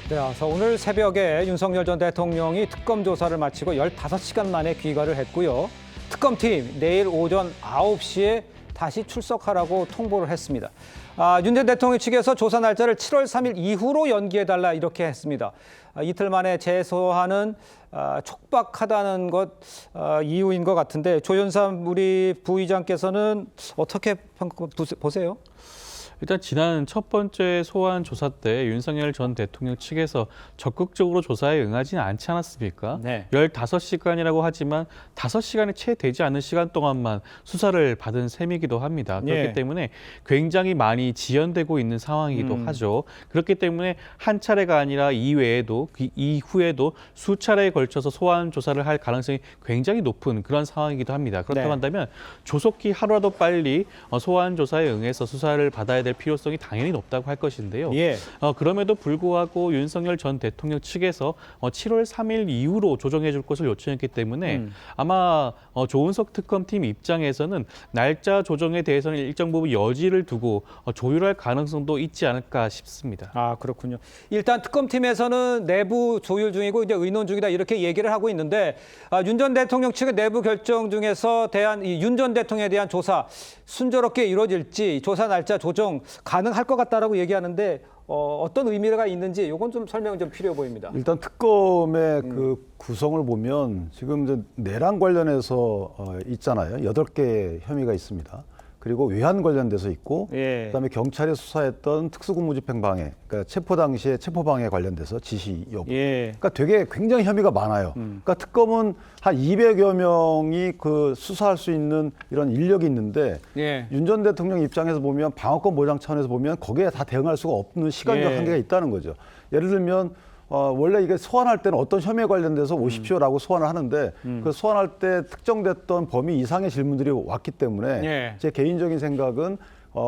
네, 그래서 오늘 새벽에 윤석열 전 대통령이 특검 조사를 마치고 15시간 만에 귀가를 했고요. 특검팀 내일 오전 9시에 다시 출석하라고 통보를 했습니다. 윤 전 대통령 측에서 조사 날짜를 7월 3일 이후로 연기해달라 이렇게 했습니다. 이틀 만에 재소하는 촉박하다는 것 이유인 것 같은데 조윤삼 우리 부의장께서는 어떻게 보세요? 일단 지난 첫 번째 소환 조사 때 윤석열 전 대통령 측에서 적극적으로 조사에 응하지는 않지 않았습니까? 네. 15시간이라고 하지만 5시간이 채 되지 않는 시간 동안만 수사를 받은 셈이기도 합니다. 그렇기 예. 때문에 굉장히 많이 지연되고 있는 상황이기도 하죠. 그렇기 때문에 한 차례가 아니라 이외에도 이후에도 수차례에 걸쳐서 소환 조사를 할 가능성이 굉장히 높은 그런 상황이기도 합니다. 그렇다고 네. 한다면 조속히 하루라도 빨리 소환 조사에 응해서 수사를 받아야 될 필요성이 당연히 높다고 할 것인데요. 예. 그럼에도 불구하고 윤석열 전 대통령 측에서 7월 3일 이후로 조정해 줄 것을 요청했기 때문에 아마 조은석 특검팀 입장에서는 날짜 조정에 대해서는 일정 부분 여지를 두고 조율할 가능성도 있지 않을까 싶습니다. 아, 그렇군요. 일단 특검팀에서는 내부 조율 중이고 이제 의논 중이다 이렇게 얘기를 하고 있는데 윤 전 대통령 측의 내부 결정 중에서 윤 전 대통령에 대한 조사 순조롭게 이루어질지 조사 날짜 조정 가능할 것 같다라고 얘기하는데 어떤 의미가 있는지 이건 좀 설명이 좀 필요해 보입니다. 일단 특검의 그 구성을 보면 지금 이제 내란 관련해서 있잖아요. 8개의 혐의가 있습니다. 그리고 외환 관련돼서 있고, 예. 그다음에 경찰이 수사했던 특수공무집행방해, 그러니까 체포 당시에 체포방해 관련돼서 지시 여부. 예. 그러니까 되게 굉장히 혐의가 많아요. 그러니까 특검은 한 200여 명이 그 수사할 수 있는 이런 인력이 있는데 예. 윤 전 대통령 입장에서 보면 방어권 보장 차원에서 보면 거기에 다 대응할 수가 없는 시간적 예. 한계가 있다는 거죠. 예를 들면 원래 이게 소환할 때는 어떤 혐의에 관련돼서 오십시오라고 소환을 하는데 그 소환할 때 특정됐던 범위 이상의 질문들이 왔기 때문에 예. 제 개인적인 생각은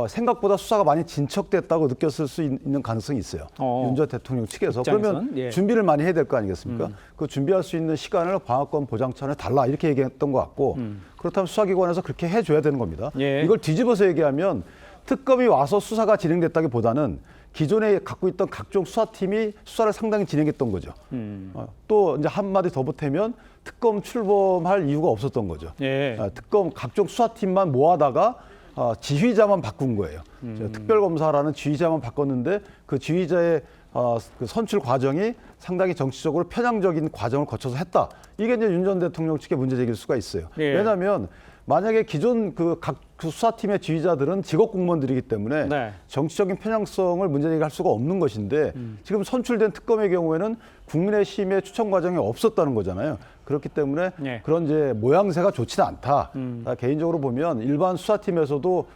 생각보다 수사가 많이 진척됐다고 느꼈을 수 있는 가능성이 있어요. 윤 전 대통령 측에서. 입장에서는? 그러면 예. 준비를 많이 해야 될 거 아니겠습니까? 그 준비할 수 있는 시간을 방어권 보장 차원에 달라 이렇게 얘기했던 것 같고 그렇다면 수사기관에서 그렇게 해줘야 되는 겁니다. 예. 이걸 뒤집어서 얘기하면 특검이 와서 수사가 진행됐다기보다는 기존에 갖고 있던 각종 수사팀이 수사를 상당히 진행했던 거죠. 또 이제 한마디 더 보태면 특검 출범할 이유가 없었던 거죠. 예. 특검 각종 수사팀만 모아다가 지휘자만 바꾼 거예요. 특별검사라는 지휘자만 바꿨는데 그 지휘자의 그 선출 과정이 상당히 정치적으로 편향적인 과정을 거쳐서 했다. 이게 이제 윤 전 대통령 측의 문제 제기일 수가 있어요. 예. 왜냐하면 만약에 기존 각 수사팀의 지휘자들은 직업 공무원들이기 때문에 네. 정치적인 편향성을 문제 제기할 수가 없는 것인데 지금 선출된 특검의 경우에는 국민의 심의 추천 과정이 없었다는 거잖아요. 그렇기 때문에 네. 그런 이제 모양새가 좋지는 않다. 개인적으로 보면 일반 수사팀에서도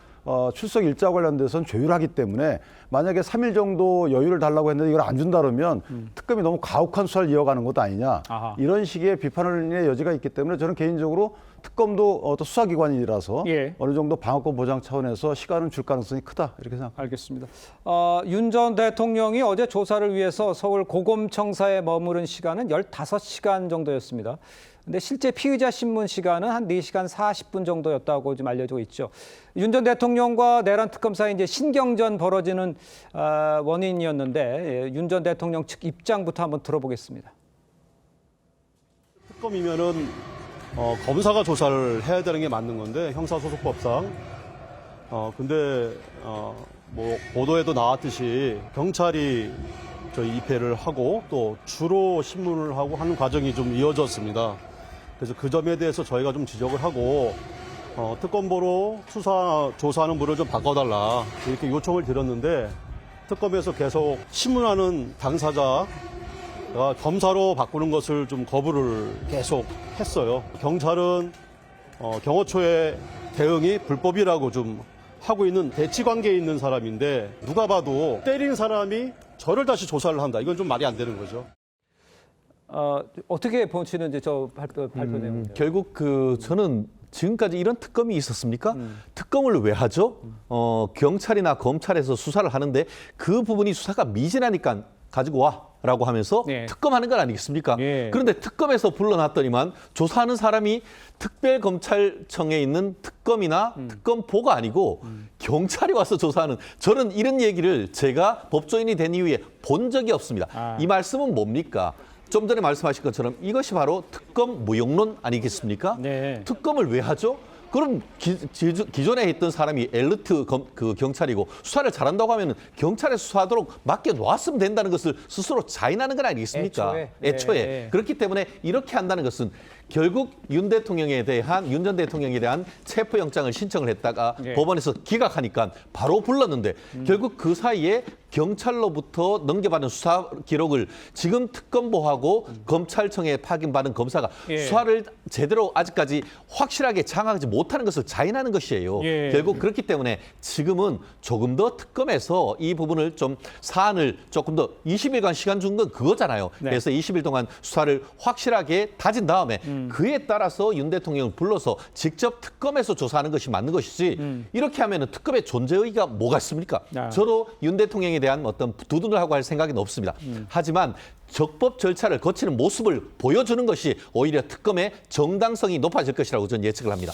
출석 일자 관련돼서는 조율하기 때문에 만약에 3일 정도 여유를 달라고 했는데 이걸 안 준다 그러면 특검이 너무 가혹한 수사를 이어가는 것도 아니냐. 아하. 이런 식의 비판의 여지가 있기 때문에 저는 개인적으로 특검도 또 수사기관이라서 예. 어느 정도 방어권 보장 차원에서 시간은 줄 가능성이 크다 이렇게 생각합니다. 알겠습니다. 윤 전 대통령이 어제 조사를 위해서 서울 고검청사에 머무른 시간은 15시간 정도였습니다. 근데 실제 피의자 신문 시간은 한 4시간 40분 정도였다고 좀 알려지고 있죠. 윤 전 대통령과 내란 특검 사이 이제 신경전 벌어지는 원인이었는데 윤 전 대통령 측 입장부터 한번 들어보겠습니다. 특검이면은 검사가 조사를 해야 되는 게 맞는 건데 형사소송법상 근데 뭐 보도에도 나왔듯이 경찰이 저희 입회를 하고 또 주로 신문을 하고 하는 과정이 좀 이어졌습니다. 그래서 그 점에 대해서 저희가 좀 지적을 하고 특검보로 수사 조사하는 분을 좀 바꿔달라 이렇게 요청을 드렸는데 특검에서 계속 신문하는 당사자 검사로 바꾸는 것을 좀 거부를 계속 했어요. 경찰은 경호 초에 대응이 불법이라고 좀 하고 있는 대치 관계에 있는 사람인데 누가 봐도 때린 사람이 저를 다시 조사를 한다. 이건 좀 말이 안 되는 거죠. 어떻게 보시는지 저 발표 내용. 결국 저는 지금까지 이런 특검이 있었습니까? 특검을 왜 하죠? 경찰이나 검찰에서 수사를 하는데 그 부분이 수사가 미진하니까 가지고 와. 조사라고 하면서 네. 특검하는 건 아니겠습니까? 예. 그런데 특검에서 불러놨더니만 조사하는 사람이 특별검찰청에 있는 특검이나 특검보가 아니고 경찰이 와서 조사하는, 저는 이런 얘기를 제가 법조인이 된 이후에 본 적이 없습니다. 아. 이 말씀은 뭡니까? 좀 전에 말씀하신 것처럼 이것이 바로 특검 무용론 아니겠습니까? 네. 특검을 왜 하죠? 그럼 기존에 했던 사람이 엘리트 경찰이고 수사를 잘한다고 하면 경찰에 수사하도록 맡겨놓았으면 된다는 것을 스스로 자인하는 건 아니겠습니까? 애초에. 네. 그렇기 때문에 이렇게 한다는 것은 결국 윤 전 대통령에 대한 체포영장을 신청을 했다가 네. 법원에서 기각하니까 바로 불렀는데 결국 그 사이에 경찰로부터 넘겨받은 수사 기록을 지금 특검보하고 검찰청에 파견받은 검사가 예. 수사를 제대로 아직까지 확실하게 장악하지 못하는 것을 자인하는 것이에요. 예. 결국 그렇기 때문에 지금은 조금 더 특검에서 이 부분을 좀 사안을 조금 더 20일간 시간 준 건 그거잖아요. 네. 그래서 20일 동안 수사를 확실하게 다진 다음에 그에 따라서 윤 대통령을 불러서 직접 특검에서 조사하는 것이 맞는 것이지 이렇게 하면 특검의 존재 의의가 뭐가 있습니까? 아. 저도 윤 대통령에 대한 어떤 두둔을 하고 할 생각은 없습니다. 하지만 적법 절차를 거치는 모습을 보여주는 것이 오히려 특검의 정당성이 높아질 것이라고 저는 예측을 합니다.